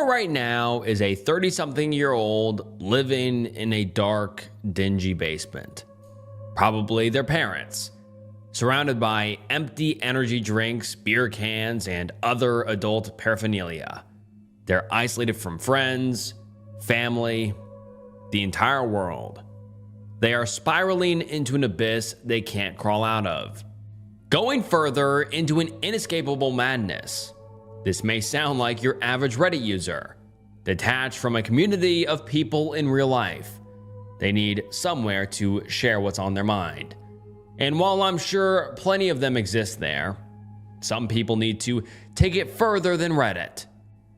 Here right now is a 30-something-year-old living in a dark, dingy basement. Probably their parents, surrounded by empty energy drinks, beer cans, and other adult paraphernalia. They're isolated from friends, family, the entire world. They are spiraling into an abyss they can't crawl out of, going further into an inescapable madness. This may sound like your average Reddit user, detached from a community of people in real life. They need somewhere to share what's on their mind. And while I'm sure plenty of them exist there, some people need to take it further than Reddit.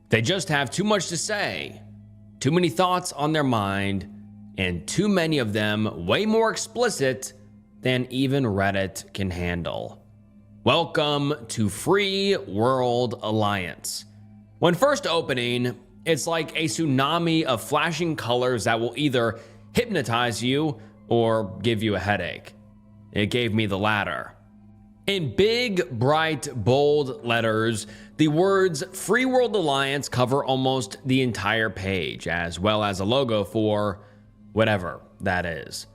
They just have too much to say, too many thoughts on their mind, and too many of them way more explicit than even Reddit can handle. Welcome to Free World Alliance. When first opening, it's like a tsunami of flashing colors that will either hypnotize you or give you a headache. It gave me the latter. In big, bright, bold letters, the words Free World Alliance cover almost the entire page, as well as a logo for whatever that is.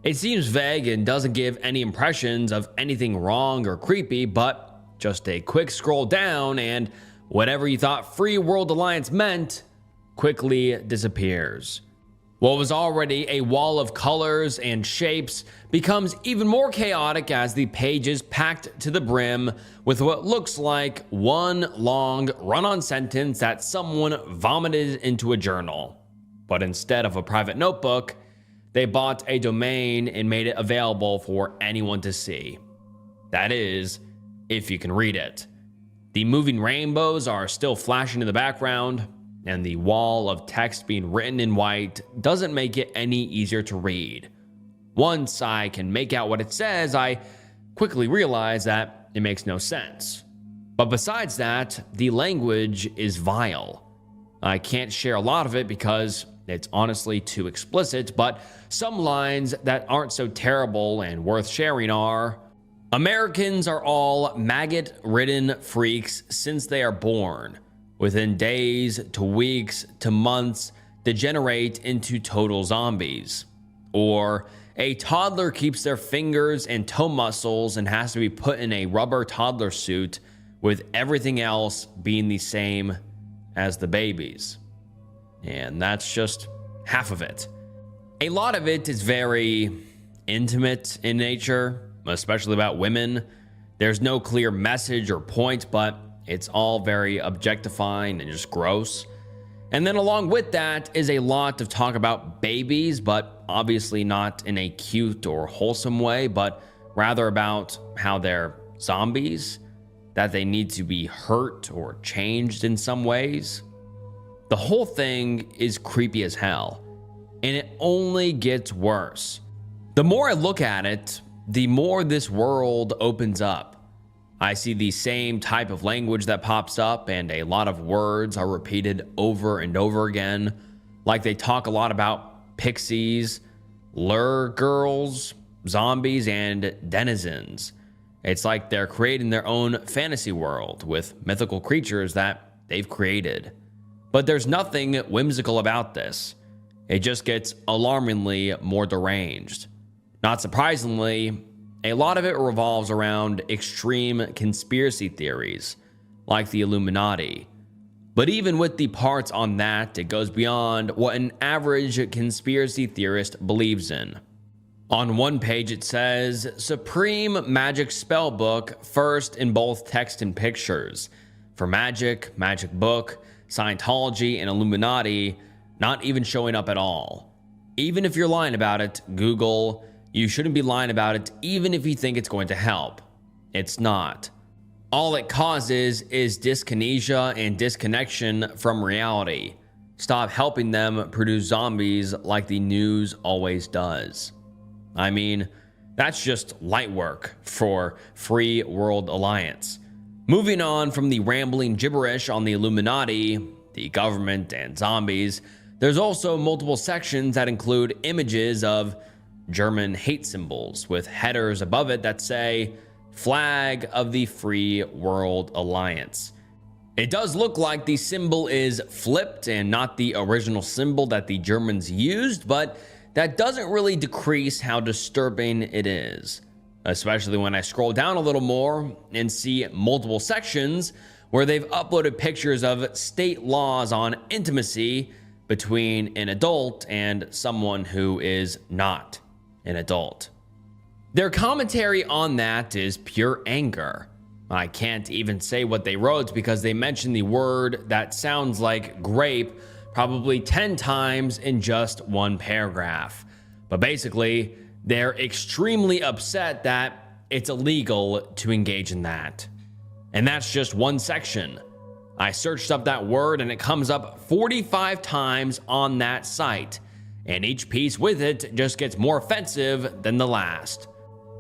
It seems vague and doesn't give any impressions of anything wrong or creepy, but just a quick scroll down and whatever you thought Free World Alliance meant quickly disappears. What was already a wall of colors and shapes becomes even more chaotic as the page is packed to the brim with what looks like one long run-on sentence that someone vomited into a journal. But instead of a private notebook, they bought a domain and made it available for anyone to see. That is, if you can read it. The moving rainbows are still flashing in the background, and the wall of text being written in white doesn't make it any easier to read. Once I can make out what it says, I quickly realize that it makes no sense. But besides that, the language is vile. I can't share a lot of it because it's honestly too explicit, but some lines that aren't so terrible and worth sharing are: Americans are all maggot-ridden freaks since they are born. Within days to weeks to months, degenerate into total zombies. Or, a toddler keeps their fingers and toe muscles and has to be put in a rubber toddler suit, with everything else being the same as the babies. And that's just half of it. A lot of it is very intimate in nature, especially about women. There's no clear message or point, but it's all very objectifying and just gross. And then along with that is a lot of talk about babies, but obviously not in a cute or wholesome way, but rather about how they're zombies, that they need to be hurt or changed in some ways. The whole thing is creepy as hell, and it only gets worse. The more I look at it, the more this world opens up. I see the same type of language that pops up, and a lot of words are repeated over and over again. Like they talk a lot about pixies, lure girls, zombies, and denizens. It's like they're creating their own fantasy world with mythical creatures that they've created. But there's nothing whimsical about this. It just gets alarmingly more deranged. Not surprisingly, a lot of it revolves around extreme conspiracy theories, like the Illuminati. But even with the parts on that, it goes beyond what an average conspiracy theorist believes in. On one page it says, Supreme Magic Spellbook, first in both text and pictures. For magic, magic book, Scientology, and Illuminati not even showing up at all. Even if you're lying about it, Google, you shouldn't be lying about it even if you think it's going to help. It's not. All it causes is dyskinesia and disconnection from reality. Stop helping them produce zombies like the news always does. I mean, that's just light work for Free World Alliance. Moving on from the rambling gibberish on the Illuminati, the government, and zombies, there's also multiple sections that include images of German hate symbols with headers above it that say, Flag of the Free World Alliance. It does look like the symbol is flipped and not the original symbol that the Germans used, but that doesn't really decrease how disturbing it is, especially when I scroll down a little more and see multiple sections where they've uploaded pictures of state laws on intimacy between an adult and someone who is not an adult. Their commentary on that is pure anger. I can't even say what they wrote because they mentioned the word that sounds like grape probably 10 times in just one paragraph. But basically, they're extremely upset that it's illegal to engage in that. And that's just one section. I searched up that word and it comes up 45 times on that site. And each piece with it just gets more offensive than the last.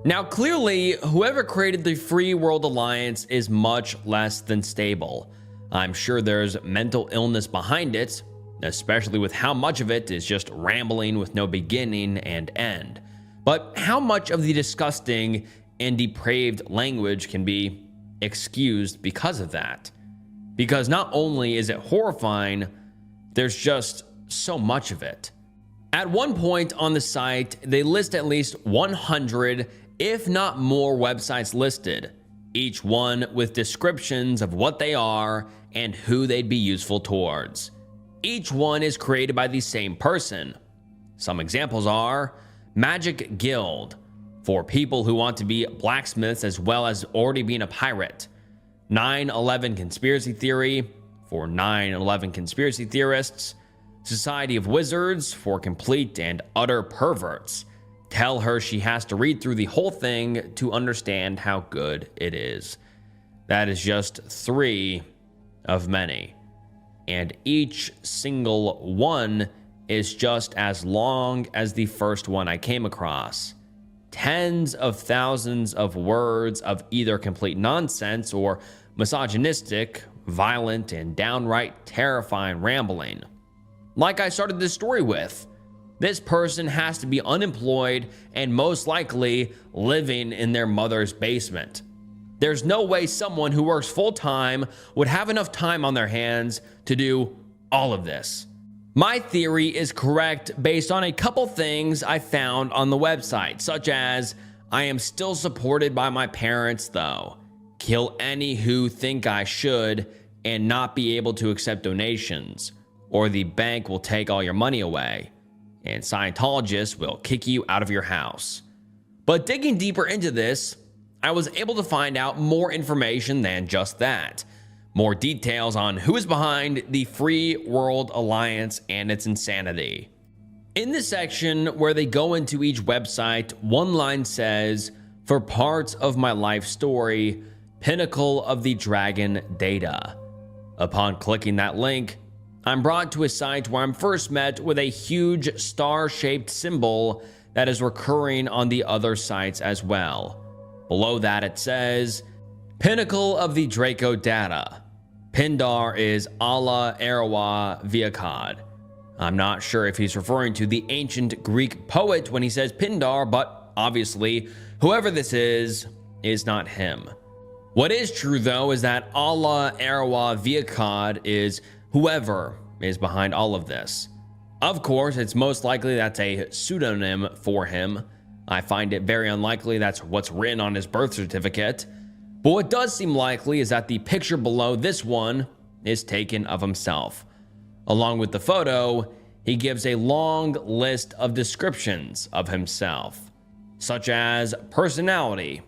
Now, clearly, whoever created the Free World Alliance is much less than stable. I'm sure there's mental illness behind it, especially with how much of it is just rambling with no beginning and end. But how much of the disgusting and depraved language can be excused because of that? Because not only is it horrifying, there's just so much of it. At one point on the site, they list at least 100 if not more websites listed, each one with descriptions of what they are and who they'd be useful towards. Each one is created by the same person. Some examples are Magic Guild, for people who want to be blacksmiths as well as already being a pirate. 9/11 Conspiracy Theory, for 9/11 conspiracy theorists. Society of Wizards, for complete and utter perverts. Tell her she has to read through the whole thing to understand how good it is. That is just 3 of many. And each single one is just as long as the first one I came across. Tens of thousands of words of either complete nonsense or misogynistic, violent, and downright terrifying rambling. Like I started this story with, this person has to be unemployed and most likely living in their mother's basement. There's no way someone who works full-time would have enough time on their hands to do all of this. My theory is correct based on a couple things I found on the website, such as, I am still supported by my parents though. Kill any who think I should and not be able to accept donations, or the bank will take all your money away. And Scientologists will kick you out of your house. But digging deeper into this, I was able to find out more information than just that. More details on who is behind the Free World Alliance and its insanity. In the section where they go into each website, one line says, "For parts of my life story, Pinnacle of the Dragon data." Upon clicking that link, I'm brought to a site where I'm first met with a huge star-shaped symbol that is recurring on the other sites as well. Below that it says, Pinnacle of the Draco data. Pindar is Allah Erawa Viakad. I'm not sure if he's referring to the ancient Greek poet when he says Pindar, but obviously, whoever this is not him. What is true though is that Allah Erawa Viakad is whoever is behind all of this. Of course, it's most likely that's a pseudonym for him. I find it very unlikely that's what's written on his birth certificate. But what does seem likely is that the picture below this one is taken of himself. Along with the photo, he gives a long list of descriptions of himself, such as personality,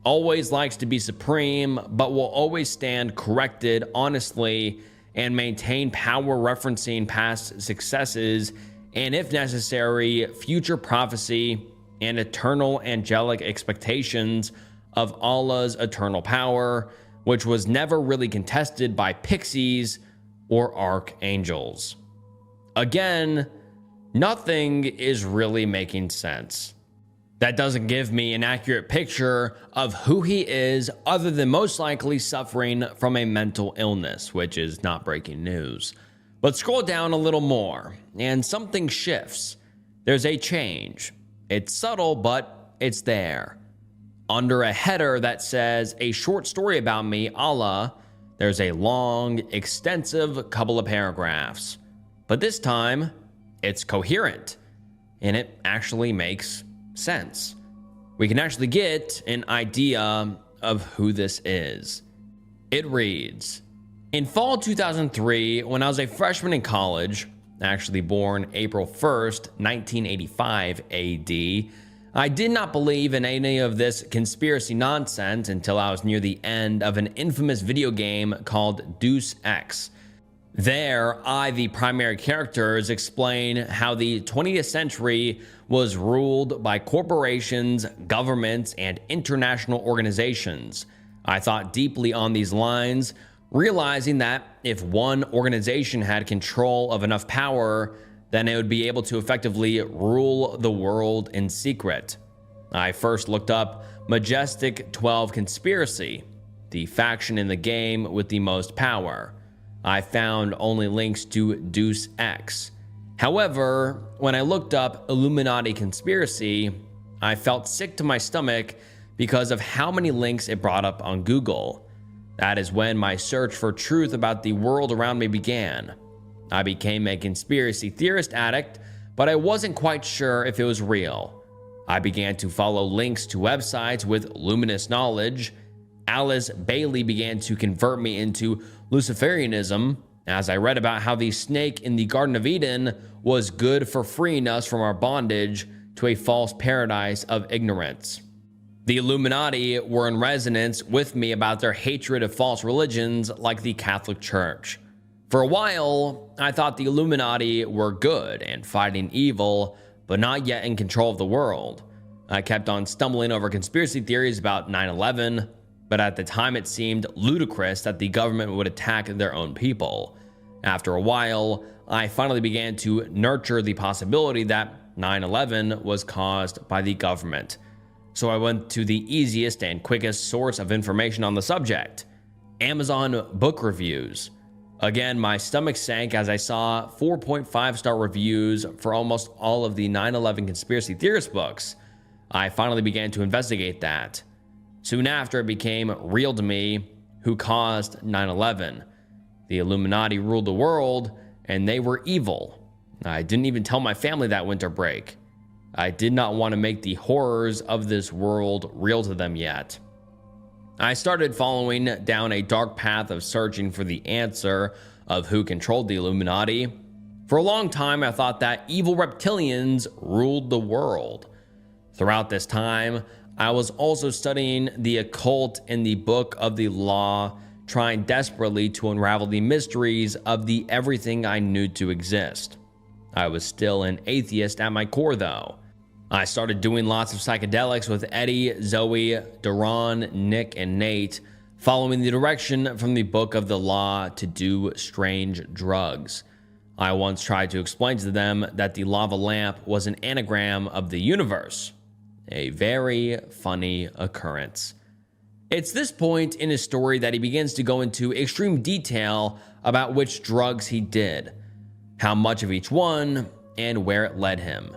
always likes to be supreme, but will always stand corrected honestly and maintain power, referencing past successes and, if necessary, future prophecy and eternal angelic expectations of Allah's eternal power, which was never really contested by pixies or archangels. Again, nothing is really making sense. That doesn't give me an accurate picture of who he is, other than most likely suffering from a mental illness, which is not breaking news. But scroll down a little more, and something shifts. There's a change. It's subtle, but it's there. Under a header that says, "A short story about me, Allah," there's a long, extensive couple of paragraphs. But this time, it's coherent, and it actually makes sense. We can actually get an idea of who this is. It reads, in fall 2003, when I was a freshman in college, actually born April 1st, 1985 AD, I did not believe in any of this conspiracy nonsense until I was near the end of an infamous video game called Deus Ex. There, the primary characters, explain how the 20th century was ruled by corporations, governments, and international organizations. I thought deeply on these lines, realizing that if one organization had control of enough power, then it would be able to effectively rule the world in secret. I first looked up Majestic 12 Conspiracy, the faction in the game with the most power. I found only links to Deus Ex. However, when I looked up Illuminati Conspiracy, I felt sick to my stomach because of how many links it brought up on Google. That is when my search for truth about the world around me began. I became a conspiracy theorist addict, but I wasn't quite sure if it was real. I began to follow links to websites with luminous knowledge. Alice Bailey began to convert me into Luciferianism as I read about how the snake in the Garden of Eden was good for freeing us from our bondage to a false paradise of ignorance. The Illuminati were in resonance with me about their hatred of false religions like the Catholic Church. For a while, I thought the Illuminati were good and fighting evil, but not yet in control of the world. I kept on stumbling over conspiracy theories about 9/11, but at the time it seemed ludicrous that the government would attack their own people. After a while, I finally began to nurture the possibility that 9/11 was caused by the government. So I went to the easiest and quickest source of information on the subject, Amazon book reviews. Again, my stomach sank as I saw 4.5-star reviews for almost all of the 9/11 conspiracy theorist books. I finally began to investigate that. Soon after, it became real to me who caused 9/11. The Illuminati ruled the world, and they were evil. I didn't even tell my family that winter break. I did not want to make the horrors of this world real to them yet. I started following down a dark path of searching for the answer of who controlled the Illuminati. For a long time, I thought that evil reptilians ruled the world. Throughout this time, I was also studying the occult in the Book of the Law, trying desperately to unravel the mysteries of the everything I knew to exist. I was still an atheist at my core, though. I started doing lots of psychedelics with Eddie, Zoe, Duran, Nick, and Nate, following the direction from the Book of the Law to do strange drugs. I once tried to explain to them that the lava lamp was an anagram of the universe. A very funny occurrence. It's this point in his story that he begins to go into extreme detail about which drugs he did, how much of each one, and where it led him.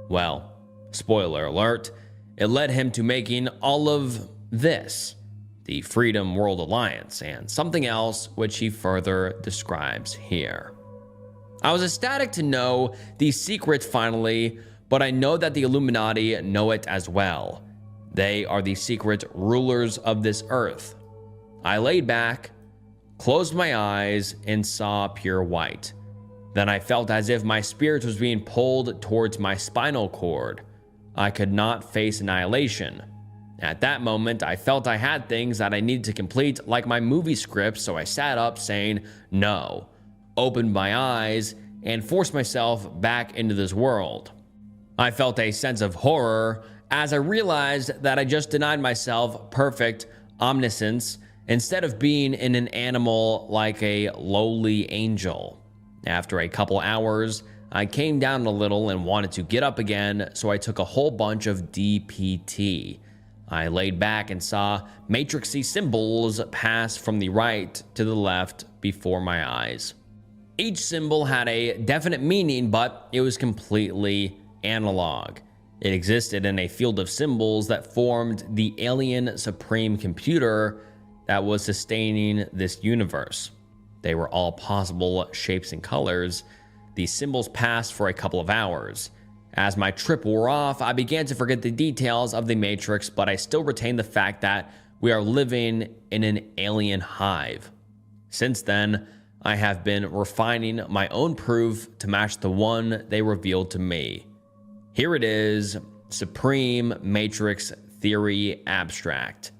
Well, spoiler alert, it led him to making all of this, the Freedom World Alliance, and something else which he further describes here. I was ecstatic to know these secrets finally, but I know that the Illuminati know it as well. They are the secret rulers of this earth. I laid back, closed my eyes, and saw pure white. Then I felt as if my spirit was being pulled towards my spinal cord. I could not face annihilation. At that moment, I felt I had things that I needed to complete, like my movie script, so I sat up saying no, opened my eyes, and forced myself back into this world. I felt a sense of horror as I realized that I just denied myself perfect omniscience instead of being in an animal like a lowly angel. After a couple hours, I came down a little and wanted to get up again, so I took a whole bunch of DPT. I laid back and saw matrixy symbols pass from the right to the left before my eyes. Each symbol had a definite meaning, but it was completely analog. It existed in a field of symbols that formed the alien supreme computer that was sustaining this universe. They were all possible shapes and colors. These symbols passed for a couple of hours. As my trip wore off, I began to forget the details of the Matrix, but I still retained the fact that we are living in an alien hive. Since then, I have been refining my own proof to match the one they revealed to me. Here it is, Supreme Matrix Theory Abstract.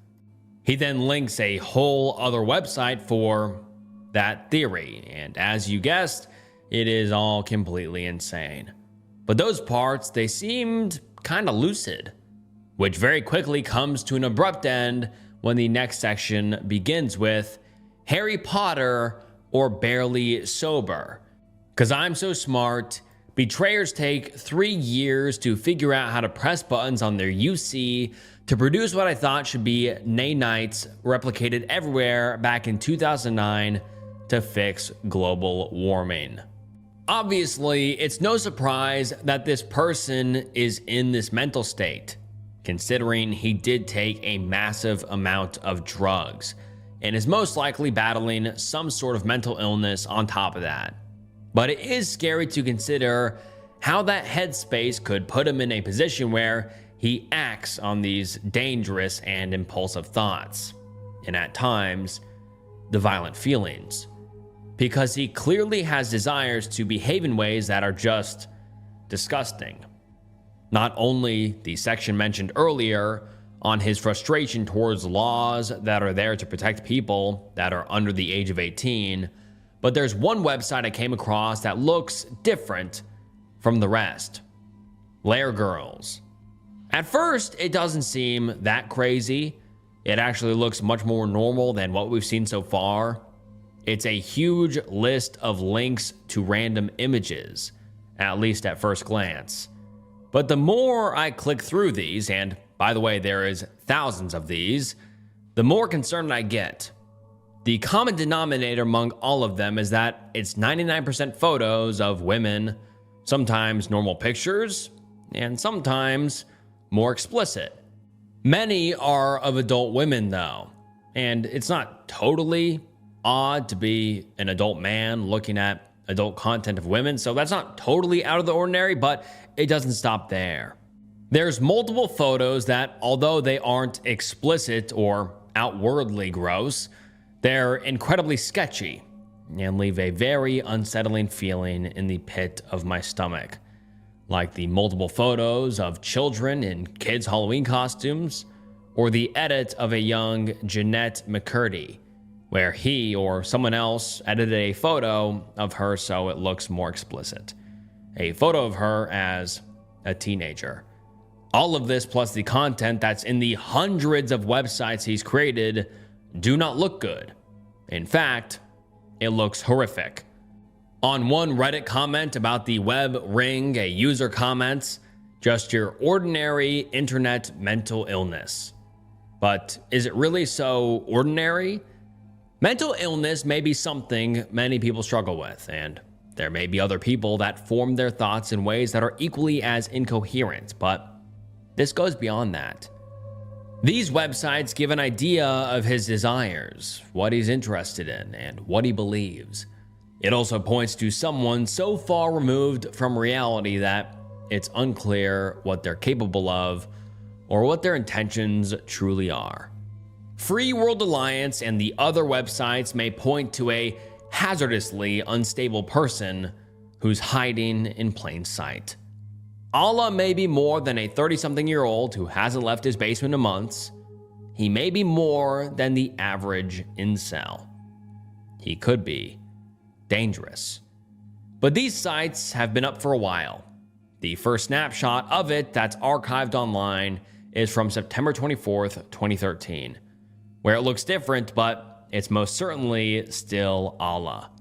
He then links a whole other website for that theory, and as you guessed, it is all completely insane. But those parts, they seemed kind of lucid, which very quickly comes to an abrupt end when the next section begins with Harry Potter or Barely Sober. 'Cause I'm so smart, betrayers take 3 years to figure out how to press buttons on their UC to produce what I thought should be nanites replicated everywhere back in 2009 to fix global warming. Obviously, it's no surprise that this person is in this mental state, considering he did take a massive amount of drugs and is most likely battling some sort of mental illness on top of that. But it is scary to consider how that headspace could put him in a position where he acts on these dangerous and impulsive thoughts, and at times, the violent feelings, because he clearly has desires to behave in ways that are just disgusting. Not only the section mentioned earlier on his frustration towards laws that are there to protect people that are under the age of 18, but there's one website I came across that looks different from the rest. Lair Girls. At first, it doesn't seem that crazy. It actually looks much more normal than what we've seen so far. It's a huge list of links to random images, at least at first glance. But the more I click through these, and by the way, there is thousands of these, the more concerned I get. The common denominator among all of them is that it's 99% photos of women, sometimes normal pictures, and sometimes more explicit. Many are of adult women though, and it's not totally odd to be an adult man looking at adult content of women, so that's not totally out of the ordinary, but it doesn't stop there. There's multiple photos that, although they aren't explicit or outwardly gross, they're incredibly sketchy and leave a very unsettling feeling in the pit of my stomach, like the multiple photos of children in kids' Halloween costumes, or the edit of a young Jeanette McCurdy, where he or someone else edited a photo of her so it looks more explicit. A photo of her as a teenager. All of this, plus the content that's in the hundreds of websites he's created, do not look good. In fact, it looks horrific. On one Reddit comment about the web ring, a user comments, "Just your ordinary internet mental illness." But is it really so ordinary? Mental illness may be something many people struggle with, and there may be other people that form their thoughts in ways that are equally as incoherent, but this goes beyond that. These websites give an idea of his desires, what he's interested in, and what he believes. It also points to someone so far removed from reality that it's unclear what they're capable of or what their intentions truly are. Free World Alliance and the other websites may point to a hazardously unstable person who's hiding in plain sight. Allah may be more than a 30-something-year-old who hasn't left his basement in months. He may be more than the average incel. He could be dangerous. But these sites have been up for a while. The first snapshot of it that's archived online is from September 24th, 2013, where it looks different, but it's most certainly still Allah.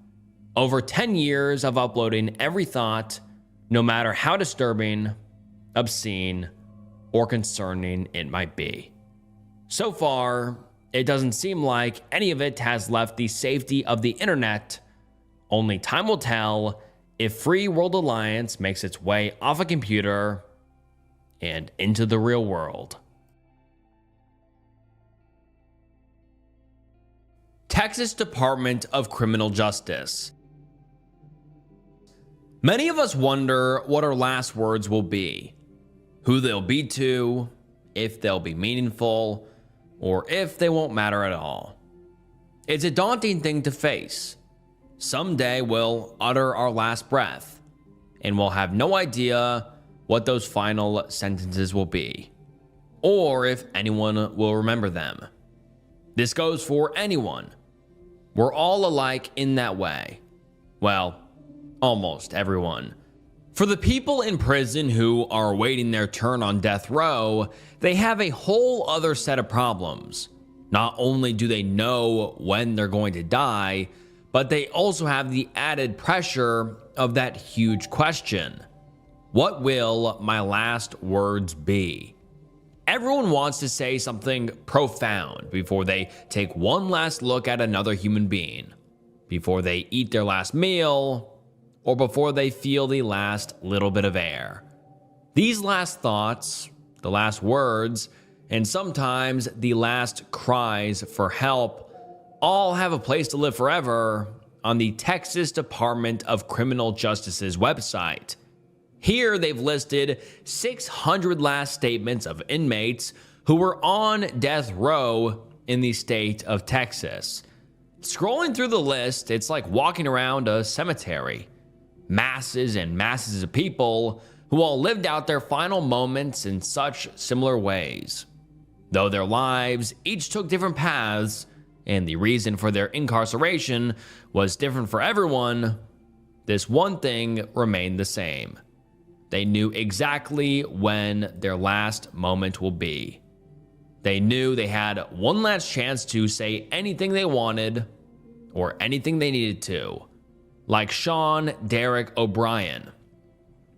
Over 10 years of uploading every thought, no matter how disturbing, obscene, or concerning it might be. So far, it doesn't seem like any of it has left the safety of the internet. Only time will tell if Free World Alliance makes its way off a computer and into the real world. Texas Department of Criminal Justice. Many of us wonder what our last words will be, who they'll be to, if they'll be meaningful, or if they won't matter at all. It's a daunting thing to face. Someday we'll utter our last breath, and we'll have no idea what those final sentences will be, or if anyone will remember them. This goes for anyone. We're all alike in that way. Well, almost everyone. For the people in prison who are awaiting their turn on death row, they have a whole other set of problems. Not only do they know when they're going to die, but they also have the added pressure of that huge question. What will my last words be? Everyone wants to say something profound before they take one last look at another human being, before they eat their last meal, or before they feel the last little bit of air. These last thoughts, the last words, and sometimes the last cries for help all have a place to live forever on the Texas Department of Criminal Justice's website. Here they've listed 600 last statements of inmates who were on death row in the state of Texas. Scrolling through the list, it's like walking around a cemetery. Masses and masses of people who all lived out their final moments in such similar ways. Though their lives each took different paths, and the reason for their incarceration was different for everyone, this one thing remained the same. They knew exactly when their last moment will be. They knew they had one last chance to say anything they wanted, or anything they needed to. Like Sean Derek O'Brien.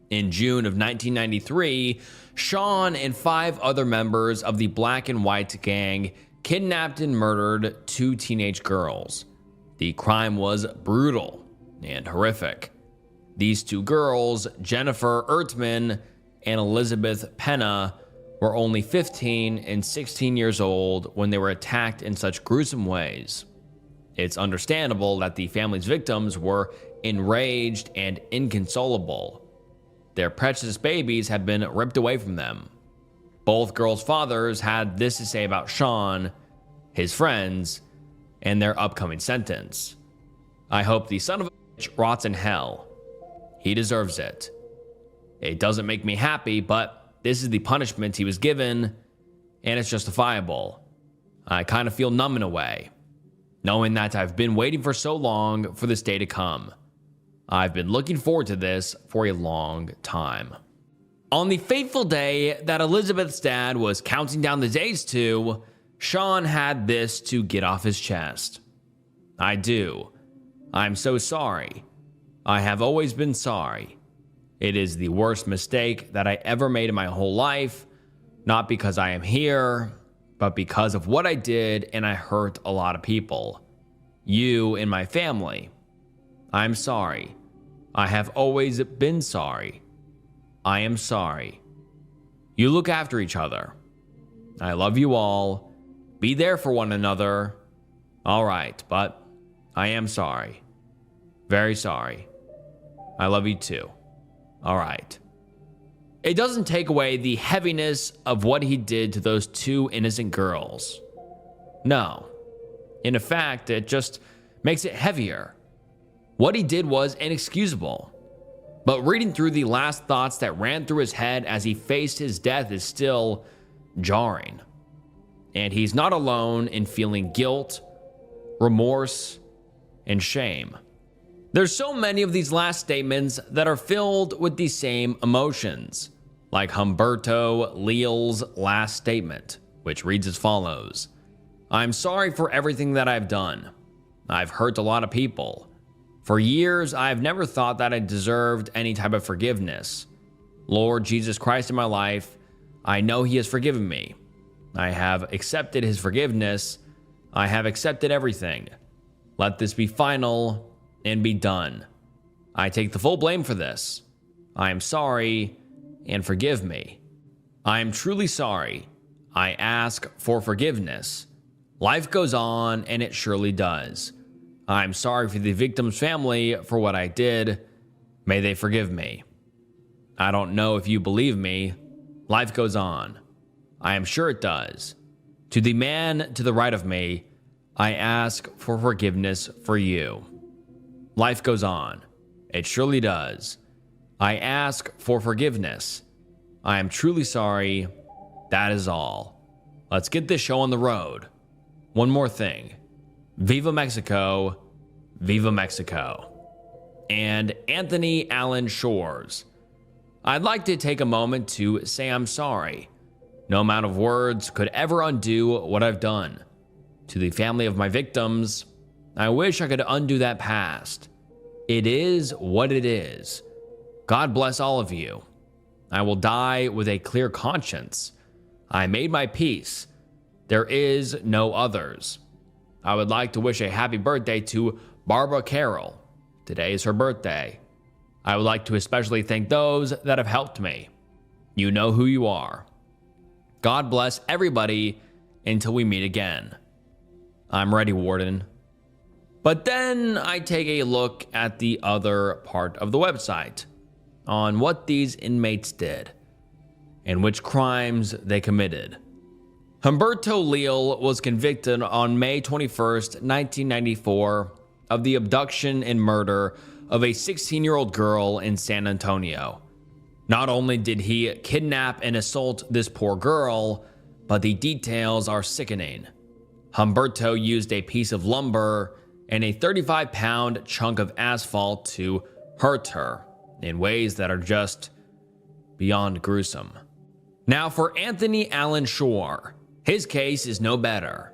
In June of 1993, Sean and 5 other members of the Black and White gang kidnapped and murdered 2 teenage girls. The crime was brutal and horrific. These 2 girls, Jennifer Ertman and Elizabeth Penna, were only 15 and 16 years old when they were attacked in such gruesome ways. It's understandable that the family's victims were enraged and inconsolable. Their precious babies had been ripped away from them. Both girls' fathers had this to say about Sean, his friends, and their upcoming sentence. I hope the son of a bitch rots in hell. He deserves it. It doesn't make me happy, but this is the punishment he was given, and it's justifiable. I kind of feel numb in a way, knowing that I've been waiting for so long for this day to come. I've been looking forward to this for a long time. On the fateful day that Elizabeth's dad was counting down the days to, Sean had this to get off his chest. I'm so sorry. I have always been sorry. It is the worst mistake that I ever made in my whole life, not because I am here, but because of what I did, and I hurt a lot of people. You and my family. I'm sorry. I have always been sorry. I am sorry. You look after each other. I love you all. Be there for one another. All right, but I am sorry. Very sorry. I love you too. All right. It doesn't take away the heaviness of what he did to those 2 innocent girls. No. In fact, it just makes it heavier. What he did was inexcusable. But reading through the last thoughts that ran through his head as he faced his death is still jarring. And he's not alone in feeling guilt, remorse, and shame. There's so many of these last statements that are filled with the same emotions, like Humberto Leal's last statement, which reads as follows. I'm sorry for everything that I've done. I've hurt a lot of people. For years, I've never thought that I deserved any type of forgiveness. Lord Jesus Christ in my life, I know He has forgiven me. I have accepted His forgiveness. I have accepted everything. Let this be final and be done. I take the full blame for this. I am sorry and forgive me. I am truly sorry. I ask for forgiveness. Life goes on, and it surely does. I'm sorry for the victim's family for what I did. May they forgive me. I don't know if you believe me. Life goes on. I am sure it does. To the man to the right of me, I ask for forgiveness for you. Life goes on. It surely does. I ask for forgiveness. I am truly sorry. That is all. Let's get this show on the road. One more thing. Viva Mexico. Viva Mexico. And Anthony Allen Shores. I'd like to take a moment to say I'm sorry. No amount of words could ever undo what I've done. To the family of my victims, I wish I could undo that past. It is what it is. God bless all of you. I will die with a clear conscience. I made my peace. There is no others. I would like to wish a happy birthday to Barbara Carroll. Today is her birthday. I would like to especially thank those that have helped me. You know who you are. God bless everybody until we meet again. I'm ready, Warden. But then I take a look at the other part of the website on what these inmates did and which crimes they committed. Humberto Leal was convicted on May 21st, 1994 of the abduction and murder of a 16-year-old girl in San Antonio. Not only did he kidnap and assault this poor girl, but the details are sickening. Humberto used a piece of lumber and a 35-pound chunk of asphalt to hurt her in ways that are just beyond gruesome. Now for Anthony Allen Shore, his case is no better.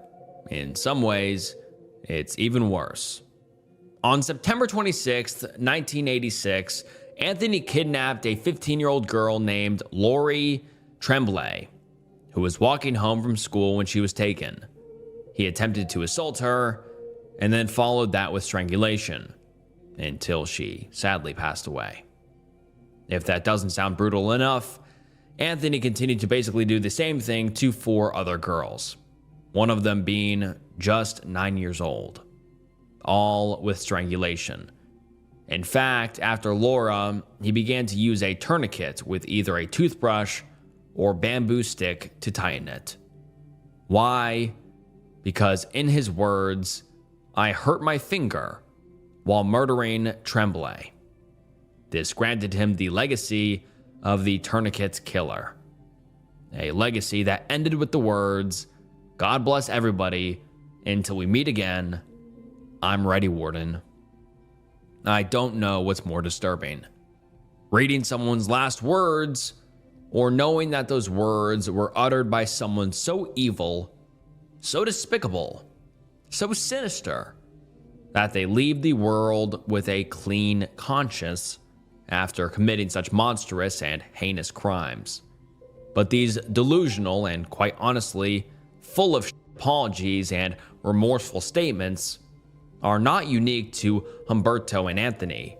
In some ways, it's even worse. On September 26, 1986, Anthony kidnapped a 15-year-old girl named Lori Tremblay, who was walking home from school when she was taken. He attempted to assault her and then followed that with strangulation until she sadly passed away. If that doesn't sound brutal enough, Anthony continued to basically do the same thing to 4 other girls, one of them being just 9 years old, all with strangulation. In fact, after Laura, he began to use a tourniquet with either a toothbrush or bamboo stick to tighten it. Why? Because in his words, I hurt my finger while murdering Tremblay. This granted him the legacy of the tourniquet killer. A legacy that ended with the words, God bless everybody until we meet again. I'm ready, Warden. I don't know what's more disturbing. Reading someone's last words or knowing that those words were uttered by someone so evil, so despicable, so sinister, that they leave the world with a clean conscience after committing such monstrous and heinous crimes. But these delusional and quite honestly full of apologies and remorseful statements are not unique to Humberto and Anthony.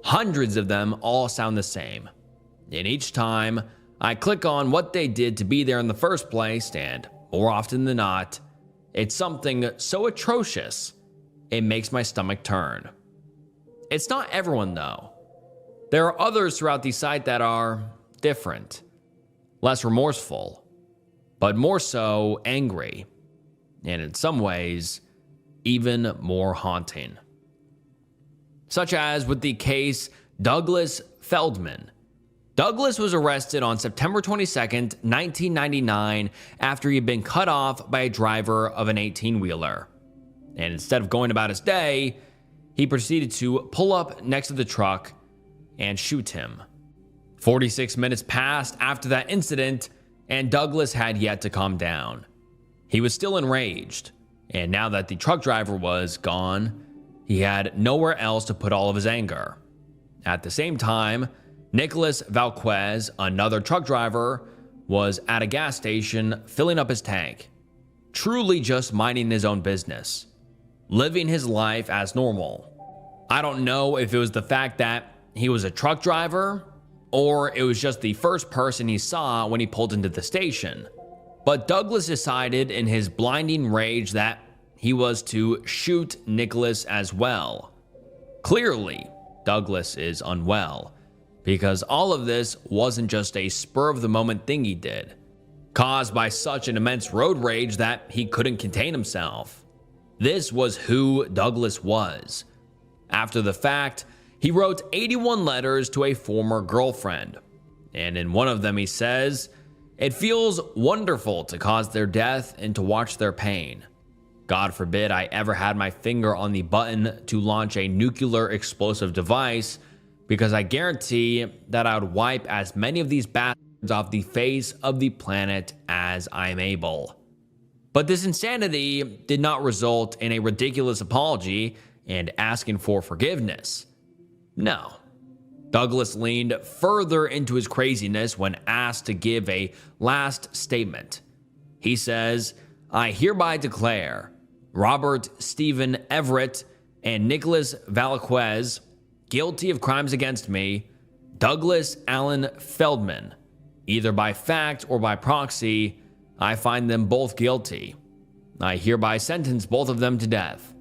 Hundreds of them all sound the same. And each time I click on what they did to be there in the first place, and more often than not, it's something so atrocious, it makes my stomach turn. It's not everyone though. There are others throughout the site that are different, less remorseful, but more so angry, and in some ways, even more haunting. Such as with the case Douglas Feldman. Douglas was arrested on September 22nd, 1999, after he had been cut off by a driver of an 18-wheeler. And instead of going about his day, he proceeded to pull up next to the truck and shoot him. 46 minutes passed after that incident, and Douglas had yet to calm down. He was still enraged, and now that the truck driver was gone, he had nowhere else to put all of his anger. At the same time, Nicholas Valquez, another truck driver, was at a gas station filling up his tank, truly just minding his own business, living his life as normal. I don't know if it was the fact that he was a truck driver or it was just the first person he saw when he pulled into the station. But Douglas decided in his blinding rage that he was to shoot Nicholas as well. Clearly, Douglas is unwell, because all of this wasn't just a spur-of-the-moment thing he did, caused by such an immense road rage that he couldn't contain himself. This was who Douglas was. After the fact, he wrote 81 letters to a former girlfriend, and in one of them he says, "It feels wonderful to cause their death and to watch their pain. God forbid I ever had my finger on the button to launch a nuclear explosive device, because I guarantee that I would wipe as many of these bastards off the face of the planet as I'm able." But this insanity did not result in a ridiculous apology and asking for forgiveness. No. Douglas leaned further into his craziness when asked to give a last statement. He says, "I hereby declare Robert Stephen Everett and Nicholas Valaquez guilty of crimes against me, Douglas Allen Feldman. Either by fact or by proxy, I find them both guilty. I hereby sentence both of them to death,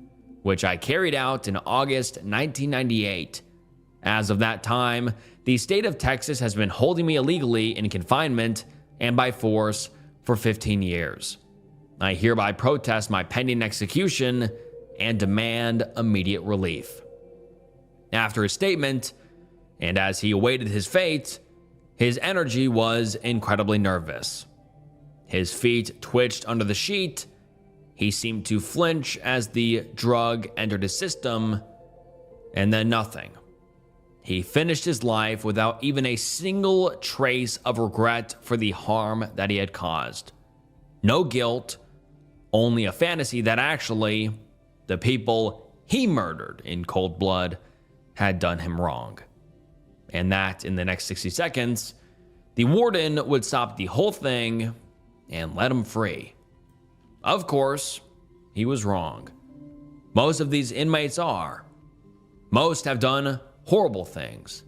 which I carried out in August 1998. As of that time, the state of Texas has been holding me illegally in confinement and by force for 15 years. I hereby protest my pending execution and demand immediate relief." After his statement, and as he awaited his fate, his energy was incredibly nervous. His feet twitched under the sheet. He seemed to flinch as the drug entered his system, and then nothing. He finished his life without even a single trace of regret for the harm that he had caused. No guilt, only a fantasy that actually, the people he murdered in cold blood had done him wrong. And that in the next 60 seconds, the warden would stop the whole thing and let him free. Of course, he was wrong. Most of these inmates are. Most have done horrible things.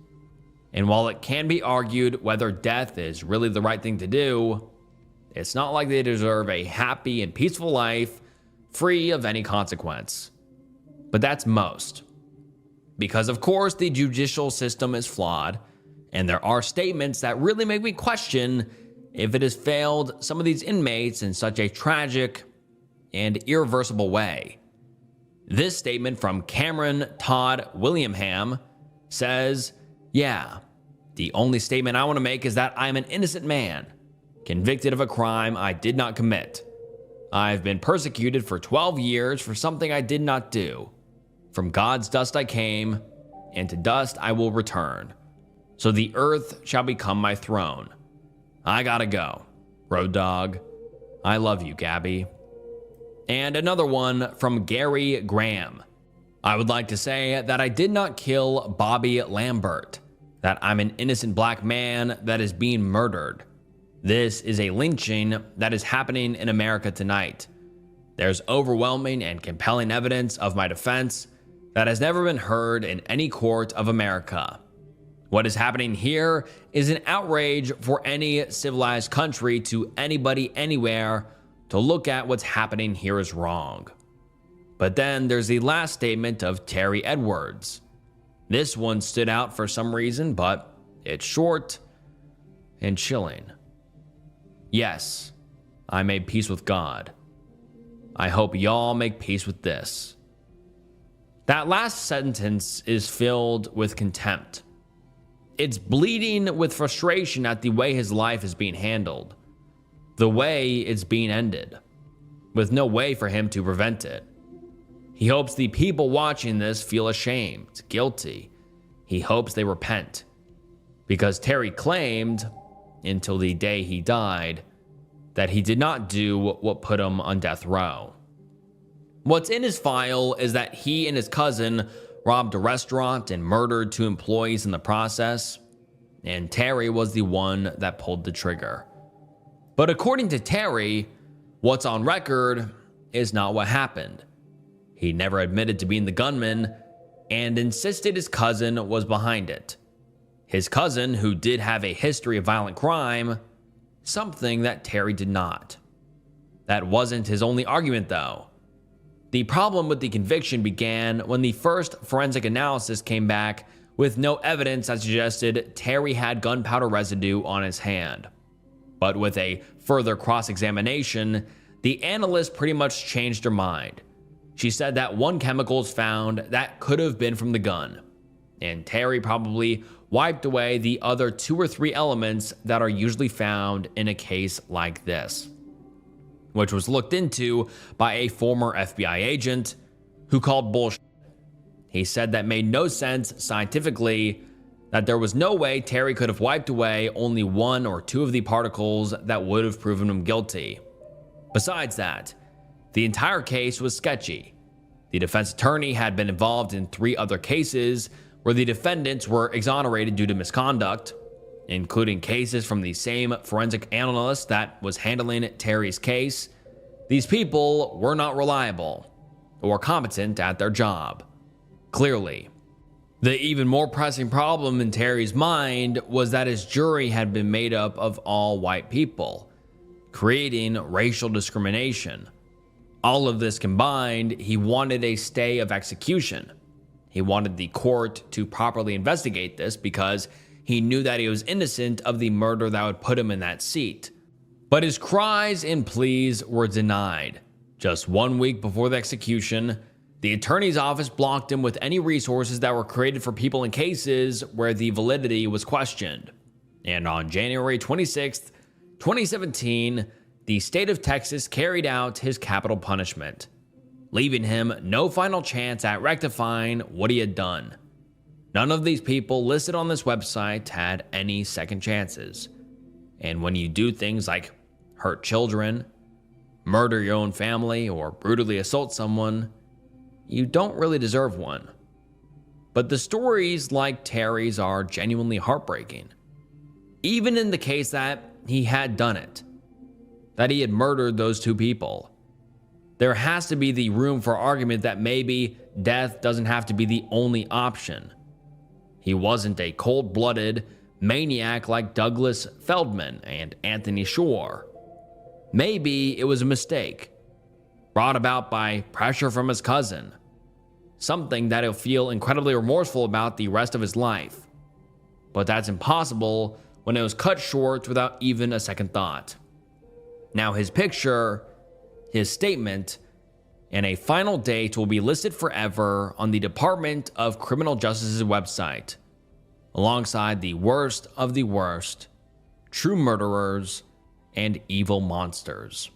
And while it can be argued whether death is really the right thing to do, it's not like they deserve a happy and peaceful life free of any consequence. But that's most. Because of course the judicial system is flawed, and there are statements that really make me question if it has failed some of these inmates in such a tragic and irreversible way. This statement from Cameron Todd Williamham says, "Yeah, the only statement I want to make is that I'm an innocent man, convicted of a crime I did not commit. I've been persecuted for 12 years for something I did not do. From God's dust I came, and to dust I will return. So the earth shall become my throne. I gotta go. Road dog. I love you, Gabby." And another one from Gary Graham. "I would like to say that I did not kill Bobby Lambert, that I'm an innocent black man that is being murdered. This is a lynching that is happening in America tonight. There's overwhelming and compelling evidence of my defense that has never been heard in any court of America. What is happening here is an outrage for any civilized country to anybody anywhere to look at what's happening here is wrong." But then there's the last statement of Terry Edwards. This one stood out for some reason, but it's short and chilling. "Yes, I made peace with God. I hope y'all make peace with this." That last sentence is filled with contempt. It's bleeding with frustration at the way his life is being handled, the way it's being ended, with no way for him to prevent it. He hopes the people watching this feel ashamed, guilty. He hopes they repent. Because Terry claimed, until the day he died, that he did not do what put him on death row. What's in his file is that he and his cousin robbed a restaurant and murdered 2 employees in the process, and Terry was the one that pulled the trigger. But according to Terry, what's on record is not what happened. He never admitted to being the gunman and insisted his cousin was behind it. His cousin, who did have a history of violent crime, something that Terry did not. That wasn't his only argument, though. The problem with the conviction began when the first forensic analysis came back with no evidence that suggested Terry had gunpowder residue on his hand. But with a further cross-examination, the analyst pretty much changed her mind. She said that one chemical was found that could have been from the gun, and Terry probably wiped away the other 2 or 3 elements that are usually found in a case like this, which was looked into by a former FBI agent who called bullshit. He said that made no sense scientifically, that there was no way Terry could have wiped away only 1 or 2 of the particles that would have proven him guilty. Besides that, the entire case was sketchy. The defense attorney had been involved in 3 other cases where the defendants were exonerated due to misconduct, including cases from the same forensic analyst that was handling Terry's case. These people were not reliable or competent at their job. Clearly. The even more pressing problem in Terry's mind was that his jury had been made up of all white people, creating racial discrimination. All of this combined, he wanted a stay of execution. He wanted the court to properly investigate this because he knew that he was innocent of the murder that would put him in that seat. But his cries and pleas were denied. Just 1 week before the execution, the attorney's office blocked him with any resources that were created for people in cases where the validity was questioned. And on January 26th, 2017, the state of Texas carried out his capital punishment, leaving him no final chance at rectifying what he had done. None of these people listed on this website had any second chances. And when you do things like hurt children, murder your own family, or brutally assault someone, you don't really deserve one. But the stories like Terry's are genuinely heartbreaking. Even in the case that he had done it, that he had murdered those 2 people, there has to be the room for argument that maybe death doesn't have to be the only option. He wasn't a cold-blooded maniac like Douglas Feldman and Anthony Shore. Maybe it was a mistake, brought about by pressure from his cousin, something that he'll feel incredibly remorseful about the rest of his life. But that's impossible when it was cut short without even a second thought. Now his picture, his statement, and a final date will be listed forever on the Department of Criminal Justice's website, alongside the worst of the worst, true murderers, and evil monsters.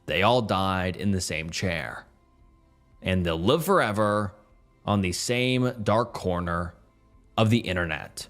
They all died in the same chair, and they'll live forever on the same dark corner of the internet.